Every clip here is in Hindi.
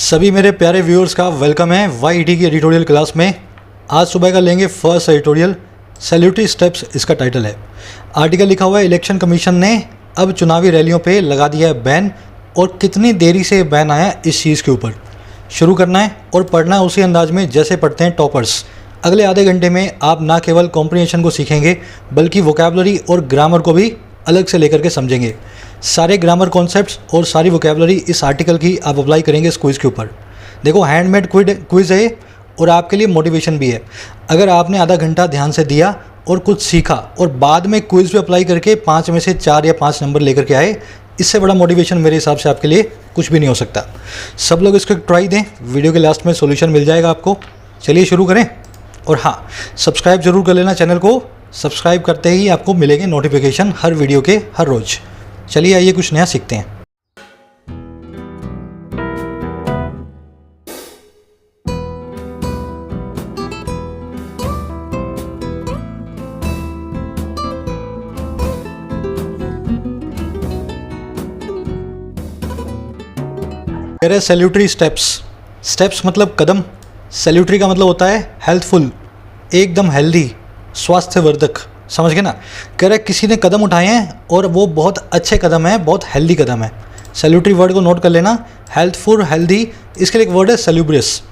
सभी मेरे प्यारे व्यूअर्स का वेलकम है YET की एडिटोरियल क्लास में। आज सुबह का लेंगे फर्स्ट एडिटोरियल, सैल्यूटरी स्टेप्स इसका टाइटल है। आर्टिकल लिखा हुआ है इलेक्शन कमीशन ने अब चुनावी रैलियों पे लगा दिया है बैन, और कितनी देरी से बैन आया इस चीज़ के ऊपर। शुरू करना है और पढ़ना है उसी अंदाज में जैसे पढ़ते हैं टॉपर्स। अगले आधे घंटे में आप ना केवल कॉम्प्रिहेंशन को सीखेंगे बल्कि वोकैबुलरी और ग्रामर को भी अलग से लेकर के समझेंगे। सारे ग्रामर कॉन्सेप्ट्स और सारी वोकैबुलरी इस आर्टिकल की आप अप्लाई करेंगे इस क्विज़ के ऊपर। देखो, हैंडमेड क्विज़ है और आपके लिए मोटिवेशन भी है। अगर आपने आधा घंटा ध्यान से दिया और कुछ सीखा और बाद में क्विज़ पे अप्लाई करके 5 में से 4 या 5 नंबर लेकर के आए, इससे बड़ा मोटिवेशन मेरे हिसाब से आपके लिए कुछ भी नहीं हो सकता। सब लोग इसको ट्राई दें, वीडियो के लास्ट में सॉल्यूशन मिल जाएगा आपको। चलिए शुरू करें। और हाँ, सब्सक्राइब जरूर कर लेना चैनल को। सब्सक्राइब करते ही आपको मिलेंगे नोटिफिकेशन हर वीडियो के हर रोज़। चलिए आइए कुछ नया सीखते हैं। सैल्यूटरी स्टेप्स मतलब कदम। सैल्यूटरी का मतलब होता है हेल्थफुल, एकदम हेल्दी, स्वास्थ्यवर्धक। समझ गए ना। कह रहे किसी ने कदम उठाए हैं और वो बहुत अच्छे कदम है, बहुत हेल्दी कदम है। सैल्यूटरी वर्ड को नोट कर लेना, हेल्थफुल, हेल्दी। इसके लिए एक वर्ड है सैल्यूब्रियस।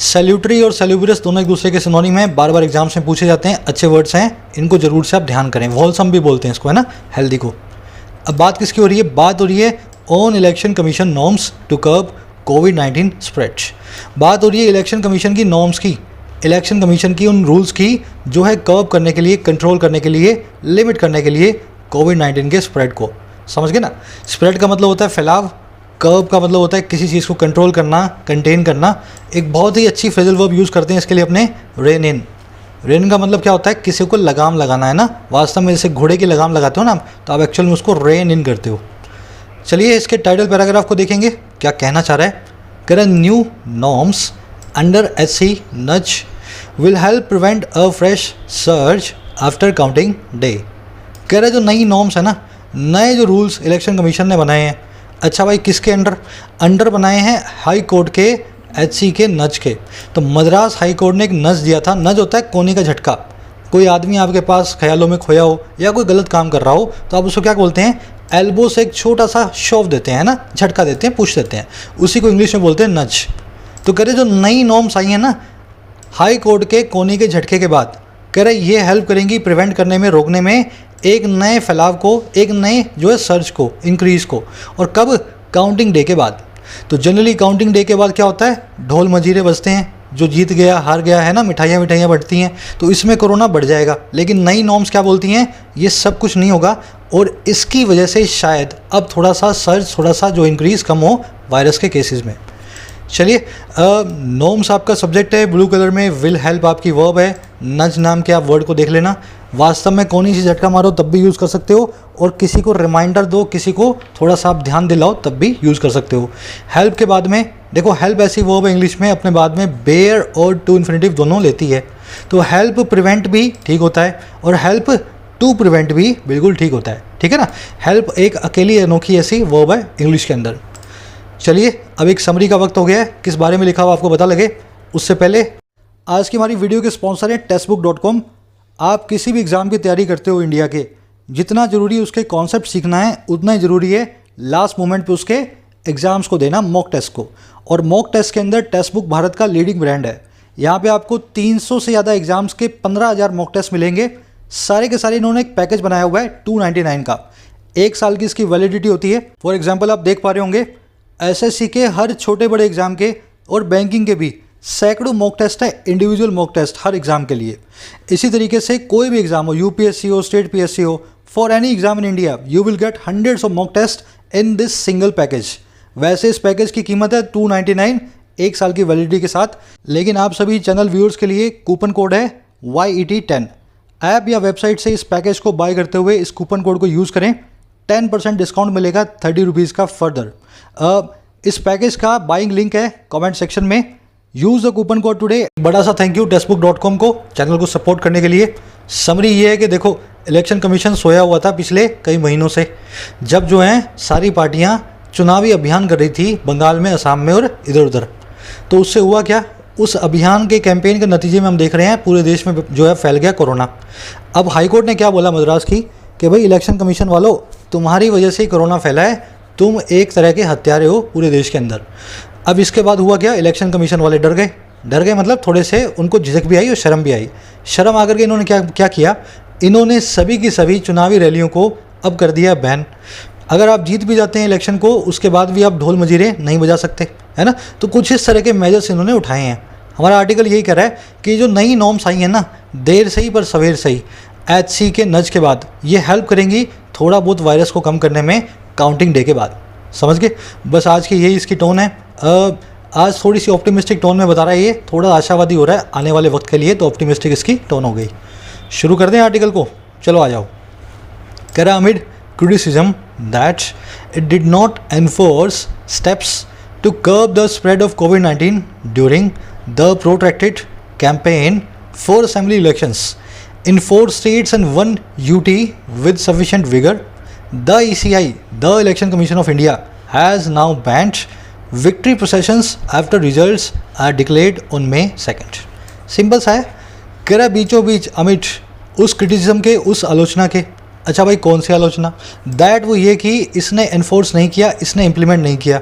सैल्यूटरी और सैल्यूब्रियस दोनों एक दूसरे के सिनोनिम हैं, बार बार एग्जाम्स में पूछे जाते हैं, अच्छे वर्ड्स हैं, इनको जरूर से आप ध्यान करें। वॉलसम भी बोलते हैं इसको, है ना, हेल्दी को। अब बात किसकी हो रही है? बात हो रही है on election commission norms to curb कोविड-19 स्प्रेड। बात हो रही है इलेक्शन कमीशन की नॉर्म्स की, इलेक्शन कमीशन की उन रूल्स की जो है कर्ब करने के लिए, कंट्रोल करने के लिए, लिमिट करने के लिए कोविड-19 के स्प्रेड को। समझ गए ना। स्प्रेड का मतलब होता है फैलाव, कर्ब का मतलब होता है किसी चीज़ को कंट्रोल करना, कंटेन करना। एक बहुत ही अच्छी फ्रेजल वर्ब यूज़ करते हैं इसके लिए अपने, रेन इन। रेन इन का मतलब क्या होता है? किसी को लगाम लगाना, है ना। वास्तव में जैसे घोड़े की लगाम लगाते हो ना, तो आप एक्चुअल में उसको रेन इन करते हो। चलिए इसके टाइटल पैराग्राफ को देखेंगे, क्या कहना चाह रहा है। कह रहा है न्यू नॉर्म्स अंडर SC नज will help prevent a fresh surge after counting day. कह रहा है जो नई नॉर्म्स है ना, नए जो रूल्स इलेक्शन कमीशन ने बनाए हैं। अच्छा भाई, किसके अंडर बनाए हैं? हाई कोर्ट के, HC के, नज के। तो मद्रास हाई कोर्ट ने एक नज दिया था। नज होता है कोने का झटका। कोई आदमी आपके पास ख्यालों में खोया हो या कोई गलत काम कर रहा हो तो आप उसको क्या बोलते हैं? एल्बो से एक छोटा सा शॉव देते हैं ना, झटका देते हैं, पुश देते हैं, उसी को इंग्लिश में बोलते हैं नज। तो कह रहे जो नई नॉर्म्स आई हैं ना हाई कोर्ट के कोने के झटके के बाद, कह रहे ये हेल्प करेंगी प्रिवेंट करने में, रोकने में एक नए फैलाव को, एक नए जो है सर्च को, इंक्रीज़ को। और कब? काउंटिंग डे के बाद। तो जनरली काउंटिंग डे के बाद क्या होता है? ढोल मजीरे बजते हैं, जो जीत गया हार गया, है ना, मिठाइयाँ बढ़ती हैं। तो इसमें कोरोना बढ़ जाएगा। लेकिन नई नॉर्म्स क्या बोलती हैं? ये सब कुछ नहीं होगा, और इसकी वजह से शायद अब थोड़ा सा सर्च, थोड़ा सा जो इंक्रीज़ कम हो वायरस के केसेस में। चलिए, नॉर्म्स आपका सब्जेक्ट है, ब्लू कलर में। विल हेल्प आपकी वर्ब है। नज नाम के आप वर्ड को देख लेना। वास्तव में कोनी सी झटका मारो तब भी यूज़ कर सकते हो, और किसी को रिमाइंडर दो, किसी को थोड़ा सा आप ध्यान दिलाओ तब भी यूज़ कर सकते हो। हेल्प के बाद में देखो, हेल्प ऐसी वर्ब है इंग्लिश में, अपने बाद में बेयर और टू इन्फिनेटिव दोनों लेती है। तो हेल्प प्रिवेंट भी ठीक होता है और हेल्प टू प्रिवेंट भी बिल्कुल ठीक होता है। ठीक है ना। हेल्प एक अकेली अनोखी ऐसी वर्ब है इंग्लिश के अंदर। चलिए अब एक समरी का वक्त हो गया है। किस बारे में लिखा हुआ आपको पता लगे उससे पहले आज की हमारी वीडियो के स्पॉन्सर हैं टेक्स्टबुक.com। आप किसी भी एग्ज़ाम की तैयारी करते हो इंडिया के, जितना ज़रूरी उसके कॉन्सेप्ट सीखना है उतना ही ज़रूरी है लास्ट मोमेंट पे उसके एग्ज़ाम्स को देना, मॉक टेस्ट को। और मॉक टेस्ट के अंदर टेक्स्टबुक भारत का लीडिंग ब्रांड है। यहाँ पे आपको 300 से ज़्यादा एग्ज़ाम्स के 15,000 मॉक टेस्ट मिलेंगे। सारे के सारे इन्होंने एक पैकेज बनाया हुआ है 299 का। 1 साल की इसकी वैलिडिटी होती है। फॉर एग्जाम्पल आप देख पा रहे होंगे SSC के हर छोटे बड़े एग्जाम के और बैंकिंग के भी सैकड़ों मॉक टेस्ट है, इंडिविजुअल मॉक टेस्ट हर एग्जाम के लिए। इसी तरीके से कोई भी एग्जाम हो, UPSC हो, स्टेट PSC हो, for any exam in India you will get hundreds of mock test in this single package. वैसे इस पैकेज की कीमत है 299, 1 साल की वैलिडिटी के साथ। लेकिन आप सभी चैनल व्यूअर्स के लिए कूपन कोड है YET10। ऐप या वेबसाइट से इस पैकेज को बाय करते हुए इस कूपन कोड को यूज़ करें, 10% डिस्काउंट मिलेगा, 30 रुपीज़ का फर्दर। इस पैकेज का बाइंग लिंक है कमेंट सेक्शन में। Use the coupon code today. बड़ा सा थैंक यू टेक्स्टबुक.com को चैनल को सपोर्ट करने के लिए। समरी ये है कि देखो, इलेक्शन कमीशन सोया हुआ था पिछले कई महीनों से, जब जो है सारी पार्टियां चुनावी अभियान कर रही थी बंगाल में, असम में और इधर उधर। तो उससे हुआ क्या, उस अभियान के कैंपेन के नतीजे में हम देख रहे हैं पूरे देश में जो है फैल गया कोरोना। अब हाईकोर्ट ने क्या बोला मद्रास की कि भाई इलेक्शन कमीशन वालों, तुम्हारी वजह से ही कोरोना फैला है, तुम एक तरह के हत्यारे हो पूरे देश के अंदर। अब इसके बाद हुआ क्या, इलेक्शन कमीशन वाले डर गए मतलब थोड़े से उनको झिझक भी आई और शर्म भी आई। शर्म आकर के इन्होंने क्या किया, इन्होंने सभी की सभी चुनावी रैलियों को अब कर दिया बैन। अगर आप जीत भी जाते हैं इलेक्शन को, उसके बाद भी आप ढोल मजीरे नहीं बजा सकते, है ना। तो कुछ इस तरह के मेजर्स इन्होंने उठाए हैं। हमारा आर्टिकल यही कह रहा है कि जो नई नॉर्म्स आई हैं ना, देर सही पर सवेर सही, HC के नज के बाद ये हेल्प करेंगी थोड़ा बहुत वायरस को कम करने में काउंटिंग डे के बाद। समझ गए, बस आज की यही इसकी टोन है। आज थोड़ी सी ऑप्टिमिस्टिक टोन में बता रहा है, ये थोड़ा आशावादी हो रहा है आने वाले वक्त के लिए, तो ऑप्टिमिस्टिक इसकी टोन हो गई। शुरू कर दें आर्टिकल को, चलो आ जाओ। कह रहा amid criticism that it did not enforce steps to curb the spread of COVID-19 during the protracted campaign for assembly elections in 4 states and 1 UT with sufficient vigor, the ECI, the Election Commission of India, has now banned victory processions after results are declared on May 2nd. Simple सा है, कह रहा बीचों बीच अमिट उस क्रिटिसिज्म के, उस आलोचना के। अच्छा भाई कौन सी आलोचना, दैट वो ये कि इसने एनफोर्स नहीं किया, इसने इम्प्लीमेंट नहीं किया।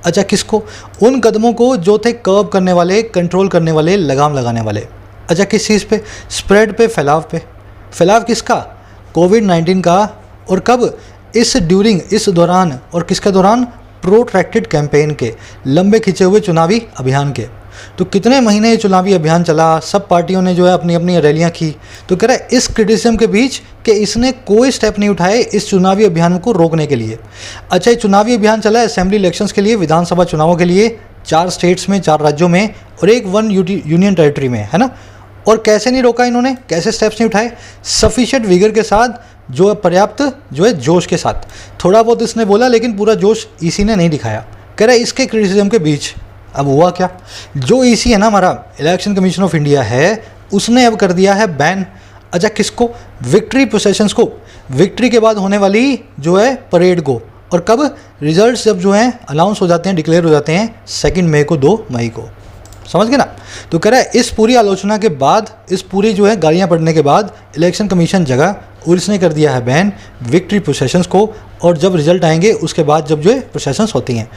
अच्छा किसको, उन कदमों को जो थे कर्ब करने वाले, कंट्रोल करने वाले, लगाम लगाने वाले। अच्छा किस चीज़ पे, स्प्रेड पे, फैलाव पे। फैलाव किसका, कोविड-19 का। और कब, इस ड्यूरिंग, इस दौरान, और किसके दौरान, प्रोट्रैक्टेड कैंपेन के, लंबे खिंचे हुए चुनावी अभियान के। तो कितने महीने ये चुनावी अभियान चला, सब पार्टियों ने जो है अपनी अपनी रैलियां की। तो कह रहा है इस क्रिटिसिज्म के बीच कि इसने कोई स्टेप नहीं उठाए इस चुनावी अभियान को रोकने के लिए। अच्छा ये चुनावी अभियान चला असेंबली इलेक्शंस के लिए, विधानसभा चुनावों के लिए, 4 स्टेट्स में, 4 राज्यों में और 1 यूनियन टेरिटरी में, है ना। और कैसे नहीं रोका इन्होंने, कैसे स्टेप्स नहीं उठाए, सफिशिएंट विगर के साथ, जो है पर्याप्त जो है जोश के साथ। थोड़ा बहुत इसने बोला लेकिन पूरा जोश ईसी ने नहीं दिखाया। कह रहा है इसके क्रिटिसिज्म के बीच अब हुआ क्या, जो ईसी है ना हमारा इलेक्शन कमीशन ऑफ इंडिया है, उसने अब कर दिया है बैन। अच्छा किसको, विक्ट्री प्रोसेशंस को, विक्ट्री के बाद होने वाली जो है परेड को। और कब, रिजल्ट्स जब जो हैं अनाउंस हो जाते हैं, डिक्लेयर हो जाते हैं 2 मई को, 2 मई को। समझ गए ना। तो कह रहा है इस पूरी आलोचना के बाद, इस पूरी जो है गालियाँ पड़ने के बाद इलेक्शन कमीशन जगह और इसने कर दिया है बैन विक्ट्री प्रोसेशंस को। और जब रिजल्ट आएंगे उसके बाद जब जो है प्रोसेशंस होती हैं।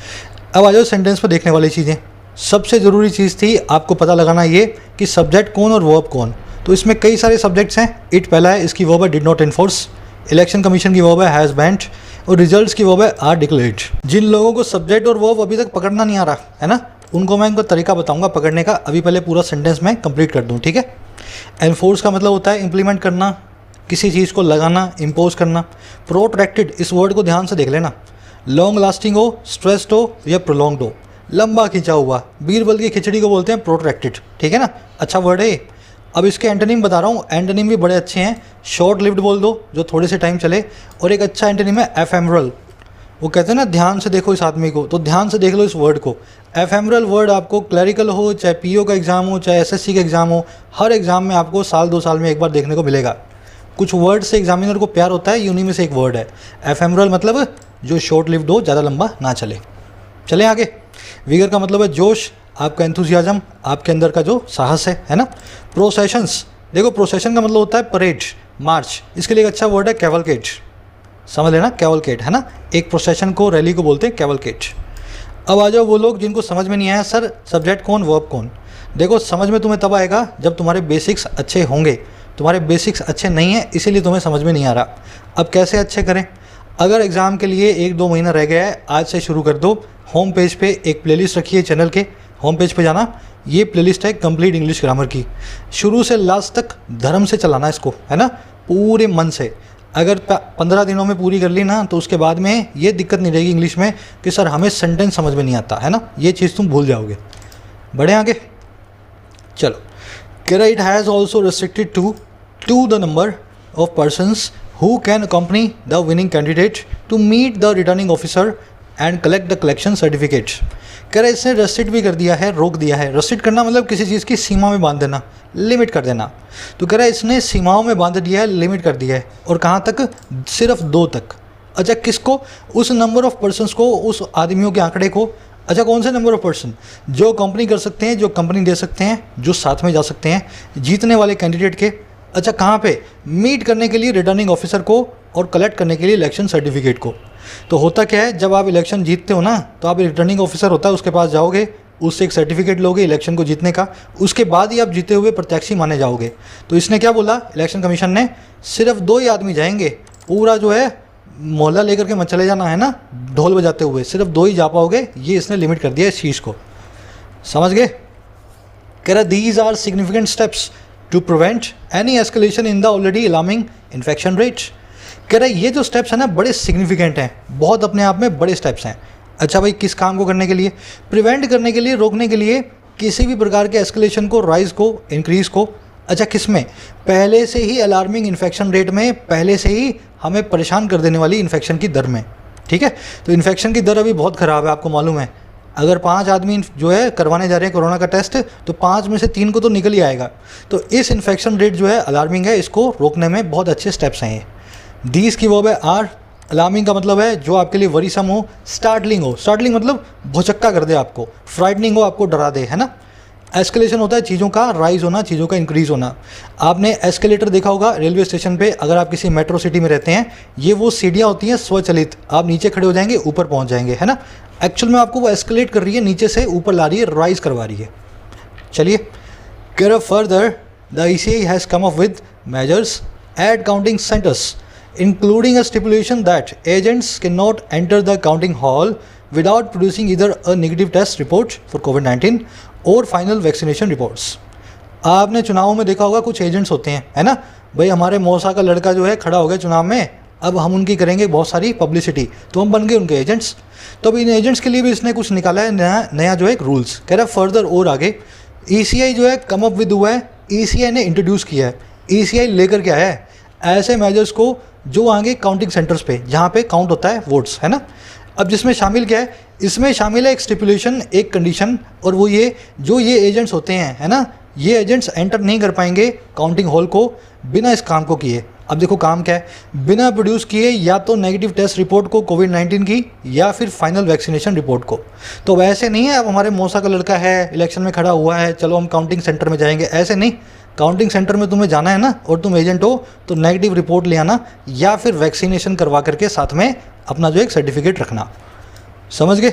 अब आ जाओ सेंटेंस पर देखने वाली चीज़ें। सबसे ज़रूरी चीज़ थी आपको पता लगाना ये कि सब्जेक्ट कौन और वर्ब कौन। तो इसमें कई सारे सब्जेक्ट्स हैं। इट पहला है, इसकी वर्ब है did not enforce. Election commission की वर्ब है हैज़ बैंड। और रिजल्ट्स की वर्ब है आर डिक्लेयर्ड। जिन लोगों को सब्जेक्ट और वर्ब अभी तक पकड़ना नहीं आ रहा है ना, उनको मैं इनका तरीका बताऊंगा पकड़ने का। अभी पहले पूरा सेंटेंस मैं कंप्लीट कर दूं, ठीक है। एनफोर्स का मतलब होता है इम्प्लीमेंट करना, किसी चीज़ को लगाना, इम्पोज करना। प्रोट्रैक्टेड, इस वर्ड को ध्यान से देख लेना। लॉन्ग लास्टिंग हो, स्ट्रेस्ड हो या प्रोलॉन्ग्ड हो, लंबा खिंचा हुआ, बीरबल की खिचड़ी को बोलते हैं प्रोट्रैक्टेड, ठीक है ना। अच्छा वर्ड है। अब इसके एंटोनिम बता रहा हूँ, एंटोनिम भी बड़े अच्छे हैं। शॉर्ट लिव्ड बोल दो, जो थोड़े से टाइम चले। और एक अच्छा एंटोनिम है एफेमरल। वो कहते हैं ना ध्यान से देखो इस आदमी को, तो ध्यान से देख लो इस वर्ड को। एफेमरल वर्ड आपको क्लरिकल हो, चाहे पीओ का एग्ज़ाम हो, चाहे एसएससी का एग्ज़ाम हो, हर एग्ज़ाम में आपको साल 2 साल में एक बार देखने को मिलेगा। कुछ वर्ड से एग्जामिनर को प्यार होता है, उन्हीं में से एक वर्ड है एफेमरल, मतलब जो शॉर्ट लिव्ड हो, ज़्यादा लंबा ना चले। चलें आगे। विगर का मतलब है जोश, आपका एंथुजियाज्म, आपके अंदर का जो साहस है ना। प्रोसेशंस, देखो प्रोसेशन का मतलब होता है परेड, मार्च। इसके लिए एक अच्छा वर्ड है कैवलकेट। समझ लेना, कैवलकेट, है ना। एक प्रोसेशन को, रैली को बोलते हैं कैवलकेट। अब आ जाओ वो लोग जिनको समझ में नहीं आया सर सब्जेक्ट कौन वर्ब कौन। देखो समझ में तुम्हें तब आएगा जब तुम्हारे बेसिक्स अच्छे होंगे। तुम्हारे बेसिक्स अच्छे नहीं हैं इसीलिए तुम्हें समझ में नहीं आ रहा। अब कैसे अच्छे करें, अगर एग्ज़ाम के लिए 1-2 महीना रह गया है, आज से शुरू कर दो। होम पेज पे एक प्लेलिस्ट रखी है, चैनल के होम पेज पे जाना, ये प्लेलिस्ट है कंप्लीट इंग्लिश ग्रामर की। शुरू से लास्ट तक धर्म से चलाना इसको, है ना, पूरे मन से। अगर 15 दिनों में पूरी कर ली ना, तो उसके बाद में ये दिक्कत नहीं रहेगी इंग्लिश में कि सर हमें सेंटेंस समझ में नहीं आता, है ना। ये चीज़ तुम भूल जाओगे। बढ़े आगे, चलो। It has also restricted to the number of persons who can accompany the winning candidate to meet the returning officer and collect the collection certificate। कह रहा है इसने रेस्ट्रिक्ट भी कर दिया है, रोक दिया है। रेस्ट्रिक्ट करना मतलब किसी चीज़ की सीमा में बांध देना, लिमिट कर देना। तो कह रहा है इसने सीमाओं में बांध दिया है, लिमिट कर दिया है। और कहाँ तक, सिर्फ 2 तक। अच्छा किसको, उस नंबर ऑफ पर्सनस को, उस आदमियों के आंकड़े को, अच्छा, कौन से नंबर ऑफ पर्सन? जो कंपनी कर सकते हैं, जो कंपनी दे सकते हैं, जो साथ में जा सकते हैं जीतने वाले कैंडिडेट के। अच्छा, कहाँ पे? मीट करने के लिए रिटर्निंग ऑफिसर को और कलेक्ट करने के लिए इलेक्शन सर्टिफिकेट को। तो होता क्या है, जब आप इलेक्शन जीतते हो ना, तो आप रिटर्निंग ऑफिसर होता है उसके पास जाओगे, उससे एक सर्टिफिकेट लोगे इलेक्शन को जीतने का, उसके बाद ही आप जीते हुए प्रत्याशी माने जाओगे। तो इसने क्या बोला, इलेक्शन कमीशन ने, सिर्फ 2 ही आदमी जाएंगे, पूरा जो है मोहल्ला लेकर के मत चले जाना है ना ढोल बजाते हुए, सिर्फ 2 ही जा पाओगे, ये इसने लिमिट कर दिया इस चीज़ को। समझ गए? कह रहा these are significant steps to prevent any escalation in the already alarming infection rate. कह रहा ये जो स्टेप्स हैं ना बड़े सिग्निफिकेंट हैं, बहुत अपने आप में बड़े स्टेप्स हैं। अच्छा भाई, किस काम को करने के लिए? प्रिवेंट करने के लिए, रोकने के लिए किसी भी प्रकार के एस्केलेशन को, राइज को, इंक्रीज़ को। अच्छा, किस में? पहले से ही अलार्मिंग इन्फेक्शन रेट में, पहले से ही हमें परेशान कर देने वाली इन्फेक्शन की दर में। ठीक है, तो इन्फेक्शन की दर अभी बहुत ख़राब है, आपको मालूम है। अगर 5 आदमी जो है करवाने जा रहे हैं कोरोना का टेस्ट, तो 5 में से 3 को तो निकल ही आएगा। तो इस इन्फेक्शन रेट जो है अलार्मिंग है, इसको रोकने में बहुत अच्छे स्टेप्स हैं ये। दीज की वर्ब है आर। अलार्मिंग का मतलब है जो आपके लिए वरीसम हो, स्टार्टलिंग हो। स्टार्टलिंग मतलब भौचक्का कर दे आपको, फ्राइटनिंग हो, आपको डरा दे, है ना। एस्केलेशन होता है चीज़ों का राइज होना, चीज़ों का इंक्रीज़ होना। आपने एस्केलेटर देखा होगा रेलवे स्टेशन पे, अगर आप किसी मेट्रो सिटी में रहते हैं, ये वो सीढ़ियाँ होती हैं स्वचालित, आप नीचे खड़े हो जाएंगे, ऊपर पहुँच जाएंगे, है ना। एक्चुअल में आपको वो एस्केलेट कर रही है, नीचे से ऊपर ला रही है, राइज करवा रही है। चलिए, कह further the ECI has come up with measures at counting centres including a stipulation that agents cannot enter the counting hall without producing either a negative test report for COVID-19 और final vaccination reports। आपने चुनाव में देखा होगा कुछ एजेंट्स होते हैं, है ना भाई, हमारे मौसा का लड़का जो है खड़ा हो गया चुनाव में, अब हम उनकी करेंगे बहुत सारी पब्लिसिटी, तो हम बन गए उनके एजेंट्स। तो अब इन एजेंट्स के लिए भी इसने कुछ निकाला है नया जो है एक रूल्स। कह रहा है फर्दर और आगे ECI जो है कम अप विद हुआ है, ECI ने इंट्रोड्यूस किया है। ECI लेकर क्या है, ऐसे मेजर्स को जो आगे काउंटिंग सेंटर्स पे, जहाँ पे काउंट होता है वोट्स, है ना। अब जिसमें शामिल क्या है, इसमें शामिल है एक स्टिपुलेशन, एक कंडीशन, और वो ये, जो ये एजेंट्स होते हैं, है ना, ये एजेंट्स एंटर नहीं कर पाएंगे काउंटिंग हॉल को बिना इस काम को किए। अब देखो काम क्या है, बिना प्रोड्यूस किए या तो नेगेटिव टेस्ट रिपोर्ट को कोविड-19 की, या फिर फाइनल वैक्सीनेशन रिपोर्ट को। तो वैसे नहीं है अब हमारे मौसा का लड़का है, इलेक्शन में खड़ा हुआ है, चलो हम काउंटिंग सेंटर में जाएंगे, ऐसे नहीं। काउंटिंग सेंटर में तुम्हें जाना है ना, और तुम एजेंट हो, तो नेगेटिव रिपोर्ट ले आना, या फिर वैक्सीनेशन करवा करके साथ में अपना जो एक सर्टिफिकेट रखना। समझ गए?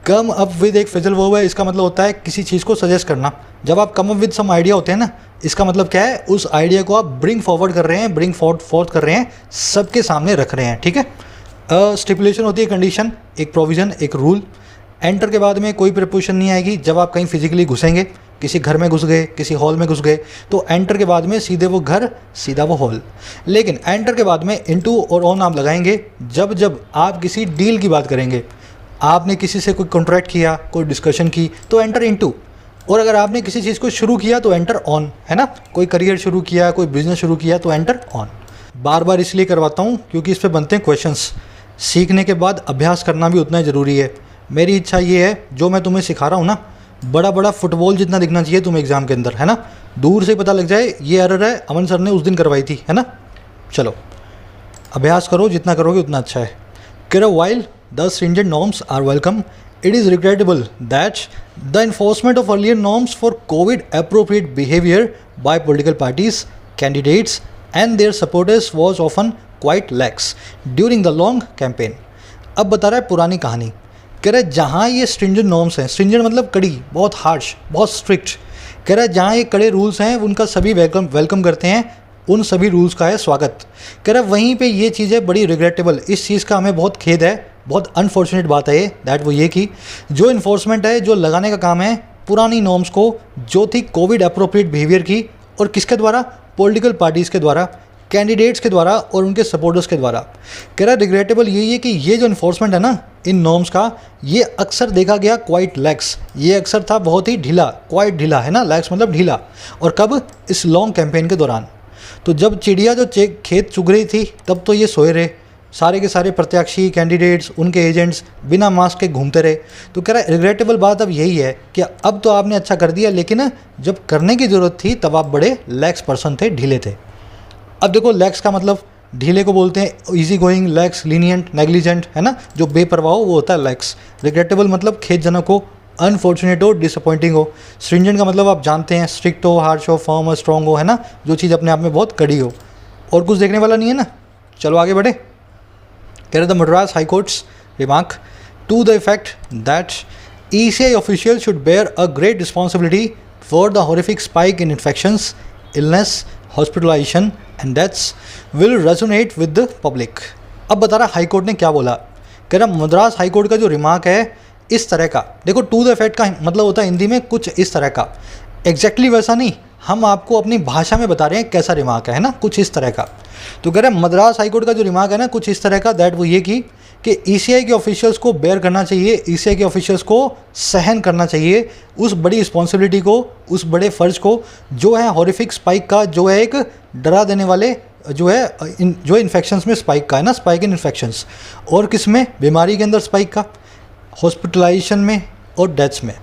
कम अप विद एक फिजल वर्ब है, इसका मतलब होता है किसी चीज़ को सजेस्ट करना। जब आप come up with some idea होते हैं ना, इसका मतलब क्या है, उस आइडिया को आप ब्रिंग फॉरवर्ड कर रहे हैं, ब्रिंग फोर्थ कर रहे हैं, सबके सामने रख रहे हैं। ठीक है। स्टिपुलेशन होती है कंडीशन, एक प्रोविज़न, एक रूल। एंटर के बाद में कोई प्रीपोजिशन नहीं आएगी। जब आप कहीं फिजिकली घुसेंगे, किसी घर में घुस गए, किसी हॉल में घुस गए, तो एंटर के बाद में सीधे वो घर, सीधा वो हॉल। लेकिन एंटर के बाद में इनटू और ऑन आप लगाएंगे जब जब आप किसी डील की बात करेंगे। आपने किसी से कोई कॉन्ट्रैक्ट किया, कोई डिस्कशन की, तो एंटर इनटू। और अगर आपने किसी चीज़ को शुरू किया तो एंटर ऑन, है ना। कोई करियर शुरू किया, कोई बिजनेस शुरू किया, तो एंटर ऑन। बार बार इसलिए करवाता हूँ क्योंकि इस पर बनते हैं क्वेश्चंस। सीखने के बाद अभ्यास करना भी उतना ही ज़रूरी है। मेरी इच्छा ये है, जो मैं तुम्हें सिखा रहा हूँ ना, बड़ा बड़ा फुटबॉल जितना दिखना चाहिए तुम्हें एग्जाम के अंदर, है ना। दूर से पता लग जाए ये एरर है, अमन सर ने उस दिन करवाई थी, है ना। चलो अभ्यास करो, जितना करोगे उतना अच्छा है। कह रहा while the stringent norms are welcome, it is regrettable that the enforcement of earlier norms for COVID appropriate behavior by political parties, candidates and their supporters was often quite lax during the long campaign। अब बता रहा है पुरानी कहानी। कह रहा है जहाँ ये stringent norms हैं, stringent मतलब कड़ी, बहुत हार्श, बहुत स्ट्रिक्ट। कह रहा है जहाँ ये कड़े रूल्स हैं उनका सभी वेलकम करते हैं, उन सभी रूल्स का है स्वागत। कह रहा है वहीं पे ये चीज़ है बड़ी रिग्रेटेबल, इस चीज़ का हमें बहुत खेद है, बहुत अनफॉर्चुनेट बात है ये, दैट वो ये कि जो इन्फोर्समेंट है, जो लगाने का काम है पुरानी नॉर्म्स को, जो थी कोविड अप्रोप्रिएट बिहेवियर की, और किसके द्वारा, पॉलिटिकल पार्टीज़ के द्वारा, कैंडिडेट्स के द्वारा और उनके सपोर्टर्स के द्वारा। कह रहा है रिग्रेटेबल यही है कि ये जो इन्फोर्समेंट है ना इन नॉर्म्स का, ये अक्सर देखा गया क्वाइट लैक्स, ये अक्सर था बहुत ही ढीला, क्वाइट ढीला, है ना। लैक्स मतलब ढीला। और कब? इस लॉन्ग कैंपेन के दौरान। तो जब चिड़िया जो खेत चुग रही थी तब तो ये सोए रहे, सारे के सारे प्रत्याशी, कैंडिडेट्स, उनके एजेंट्स बिना मास्क के घूमते रहे। तो कह रहा है रिग्रेटेबल बात अब यही है कि अब तो आपने अच्छा कर दिया, लेकिन जब करने की ज़रूरत थी तब आप बड़े लैक्स पर्सन थे, ढीले थे। अब देखो लैक्स का मतलब ढीले को बोलते हैं easy going, lakhs, lenient, negligent, है ना, जो बेपरवाह हो वो होता है लैक्स। रिग्रेटेबल मतलब खेदजनक हो, अनफॉर्चुनेट हो, डिसअपॉइंटिंग हो। स्ट्रिंजेंट का मतलब आप जानते हैं, स्ट्रिक्ट हो, हार्श हो, फर्म हो, स्ट्रॉन्ग हो, है ना, जो चीज़ अपने आप में बहुत कड़ी हो। और कुछ देखने वाला नहीं है ना, चलो आगे बढ़े। कह रहे the Madras high court's remark to the effect that ECI officials should bear a great responsibility for the horrific spike in infections, illness, hospitalization and deaths will resonate with the public। अब बता रहा हाई कोर्ट ने क्या बोला। कह रहा मद्रास हाई कोर्ट का जो रिमार्क है इस तरह का, देखो टू द इफेक्ट का मतलब होता है हिंदी में कुछ इस तरह का, एग्जैक्टली वैसा नहीं, हम आपको अपनी भाषा में बता रहे हैं कैसा रिमार्क है ना, कुछ इस तरह का। तो कह रहे मद्रास हाई कोर्ट का जो रिमार्क है ना कुछ इस तरह का, दैट वो ये कि ECI के ऑफिशियल्स को बेयर करना चाहिए, ECI के ऑफिशियल्स को सहन करना चाहिए उस बड़ी रिस्पॉन्सिबिलिटी को, उस बड़े फ़र्ज़ को जो है हॉरिफिक स्पाइक का, जो है एक डरा देने वाले जो है जो इन्फेक्शंस में स्पाइक का है ना, स्पाइक इन इन्फेक्शंस, और किस में, बीमारी के अंदर स्पाइक का, हॉस्पिटलाइजेशन में और डेथ्स में।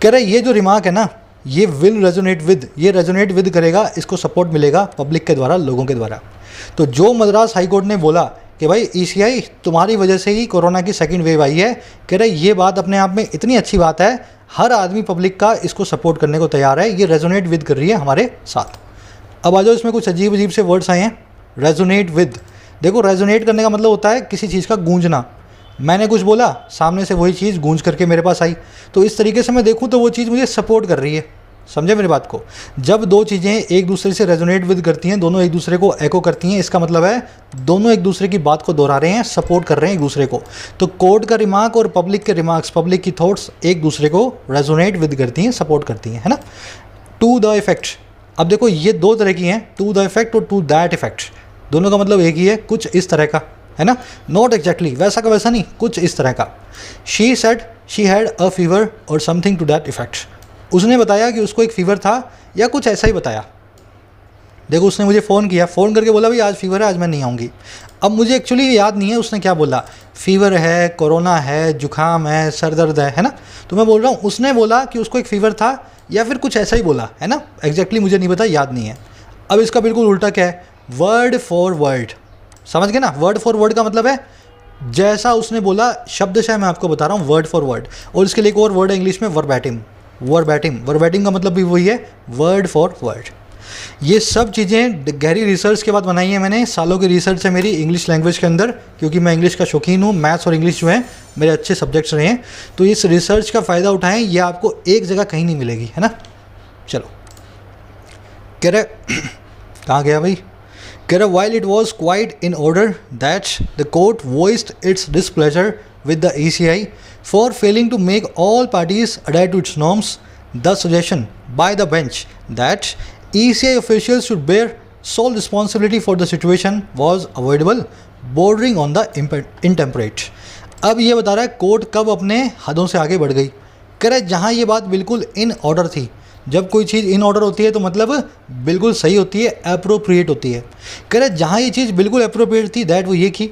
कह रहे ये जो रिमार्क है ना ये विल रेजोनेट विद, ये रेजोनेट विद करेगा, इसको सपोर्ट मिलेगा पब्लिक के द्वारा, लोगों के द्वारा। तो जो मद्रास हाई कोर्ट ने बोला कि भाई ECI तुम्हारी वजह से ही कोरोना की सेकंड वेव आई है, कह रहे ये बात अपने आप में इतनी अच्छी बात है, हर आदमी पब्लिक का इसको सपोर्ट करने को तैयार है, ये रेजोनेट विद कर रही है हमारे साथ। अब आ जाओ, इसमें कुछ अजीब अजीब से वर्ड्स आए हैं। रेजोनेट विद, देखो रेजोनेट करने का मतलब होता है किसी चीज़ का गूंजना। मैंने कुछ बोला, सामने से वही चीज़ गूंज करके मेरे पास आई, तो इस तरीके से मैं देखूँ तो वो चीज़ मुझे सपोर्ट कर रही है। समझे मेरी बात को। जब दो चीज़ें एक दूसरे से रेजोनेट विद करती हैं, दोनों एक दूसरे को एको करती हैं, इसका मतलब है दोनों एक दूसरे की बात को दोहरा रहे हैं, सपोर्ट कर रहे हैं एक दूसरे को। तो कोर्ट का रिमार्क और पब्लिक के रिमार्क्स, पब्लिक की थॉट्स एक दूसरे को रेजोनेट विद करती हैं, सपोर्ट करती हैं, है ना। टू द इफेक्ट, अब देखो ये दो तरह की हैं, टू द इफेक्ट और टू दैट इफेक्ट, दोनों का मतलब एक ही है, कुछ इस तरह का, है ना, नॉट एग्जैक्टली वैसा का वैसा नहीं, कुछ इस तरह का। She said she had a fever और समथिंग टू दैट इफेक्ट, उसने बताया कि उसको एक फ़ीवर था या कुछ ऐसा ही बताया। देखो उसने मुझे फ़ोन किया, फ़ोन करके बोला भाई आज फीवर है, आज मैं नहीं आऊँगी। अब मुझे एक्चुअली याद नहीं है उसने क्या बोला, फ़ीवर है, कोरोना है, जुकाम है, सर दर्द है ना। तो मैं बोल रहा हूँ उसने बोला कि उसको एक फ़ीवर था या फिर कुछ ऐसा ही बोला, है ना, एग्जैक्टली मुझे नहीं पता, याद नहीं है। अब इसका बिल्कुल उल्टा क्या है, वर्ड फॉर वर्ड, समझ गए ना। वर्ड फॉर वर्ड का मतलब है जैसा उसने बोला शब्दशः मैं आपको बता रहा हूँ, वर्ड फॉर वर्ड। और इसके लिए एक और वर्ड है इंग्लिश में, वर्बैटिम। वर्बैटिम, वर्बैटिम का मतलब भी वही है, वर्ड फॉर वर्ड। ये सब चीज़ें गहरी रिसर्च के बाद बनाई है मैंने, सालों की रिसर्च है मेरी इंग्लिश लैंग्वेज के अंदर, क्योंकि मैं इंग्लिश का शौकीन हूँ, मैथ्स और इंग्लिश जो है मेरे अच्छे सब्जेक्ट्स रहे हैं। तो इस रिसर्च का फ़ायदा उठाएं, ये आपको एक जगह कहीं नहीं मिलेगी, है ना। चलो कह रहे कहाँ गया भाई, कह रहे while it was quite in order that the court voiced its displeasure with the ECI for failing to make all parties adhere to its norms, the suggestion by the bench that ECI officials should bear sole responsibility for the situation was avoidable, bordering on the intemperate। अब ये बता रहा है कोर्ट कब अपने हदों से आगे बढ़ गई। कह रहा है जहाँ ये बात बिल्कुल इन ऑर्डर थी, जब कोई चीज़ इन ऑर्डर होती है तो मतलब बिल्कुल सही होती है, अप्रोप्रिएट होती है। कह रहे जहाँ ये चीज़ बिल्कुल अप्रोप्रिएट थी, दैट वो ये कि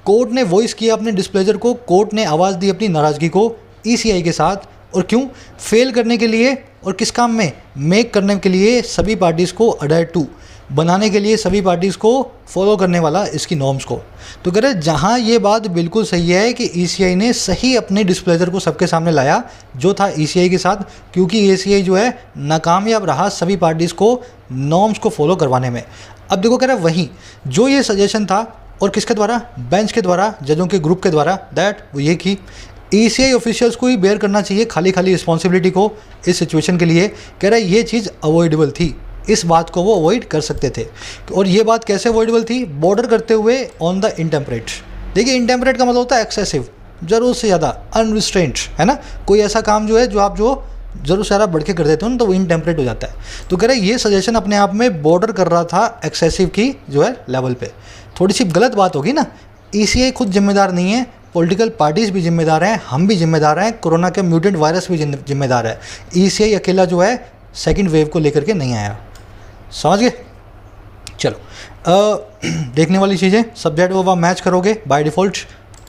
कोर्ट ने वॉइस किया अपने डिस्प्लेजर को, कोर्ट ने आवाज़ दी अपनी नाराज़गी को ECI के साथ, और क्यों, फेल करने के लिए और किस काम में, मेक करने के लिए सभी पार्टीज़ को अडेयर टू, बनाने के लिए सभी पार्टीज़ को फॉलो करने वाला इसकी नॉर्म्स को। तो कह रहे जहाँ ये बात बिल्कुल सही है कि ECI ने सही अपने डिस्प्लेजर को सबके सामने लाया जो था ECI के साथ, क्योंकि ECI जो है नाकामयाब रहा सभी पार्टीज़ को नॉर्म्स को फॉलो करवाने में। अब देखो कह रहे वहीं जो ये सजेशन था, और किसके द्वारा, बेंच के द्वारा, जजों के ग्रुप के द्वारा, दैट वो ये कि ECI ऑफिशियल्स को ही बेयर करना चाहिए खाली रिस्पॉन्सिबिलिटी को इस सिचुएशन के लिए। कह रहा है ये चीज़ अवॉइडेबल थी, इस बात को वो अवॉइड कर सकते थे। और ये बात कैसे अवॉइडेबल थी, बॉर्डर करते हुए ऑन द इनटेम्परेट। देखिए इनटेम्परेट का मतलब होता है एक्सेसिव, ज़रूरत से ज़्यादा, अनरिस्ट्रेंट, है ना, कोई ऐसा काम जो है जो आप जो ज़रूर से ज़्यादा बढ़ के कर देते हो ना तो वो इनटेम्परेट हो जाता है। तो कह रहे ये सजेशन अपने आप में बॉर्डर कर रहा था एक्सेसिव की जो है लेवल पे। थोड़ी सी गलत बात होगी ना, ECI खुद जिम्मेदार नहीं है, पॉलिटिकल पार्टीज़ भी जिम्मेदार हैं, हम भी जिम्मेदार हैं, कोरोना के म्यूटेंट वायरस भी जिम्मेदार है। ECI अकेला जो है सेकेंड वेव को लेकर के नहीं आया, समझ गए। चलो देखने वाली चीज़ें, सब्जेक्ट वर्ब आप मैच करोगे by default,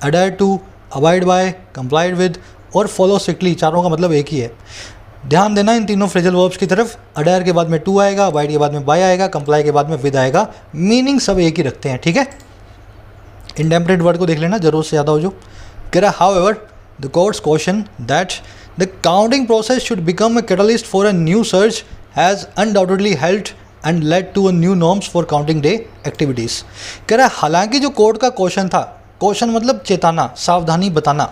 adhere to, abide by, complied with और फॉलो स्ट्रिक्टली, चारों का मतलब एक ही है। ध्यान देना इन तीनों फ्रेजल वर्ब्स की तरफ। अडायर के बाद में टू आएगा, अबाइड के बाद में बाय आएगा, कंप्लाई के बाद में विद आएगा, मीनिंग सब एक ही रखते हैं, ठीक है। इंडेम्परेट वर्ड को देख लेना, जरूर से ज़्यादा हो जो। कह रहा however the courts question that the counting process should become a catalyst for a new search has undoubtedly helped and led to a new norms for counting day activities. कह रहा हालांकि जो कोर्ट का क्वेश्चन था, क्वेश्चन मतलब चेताना, सावधानी बताना,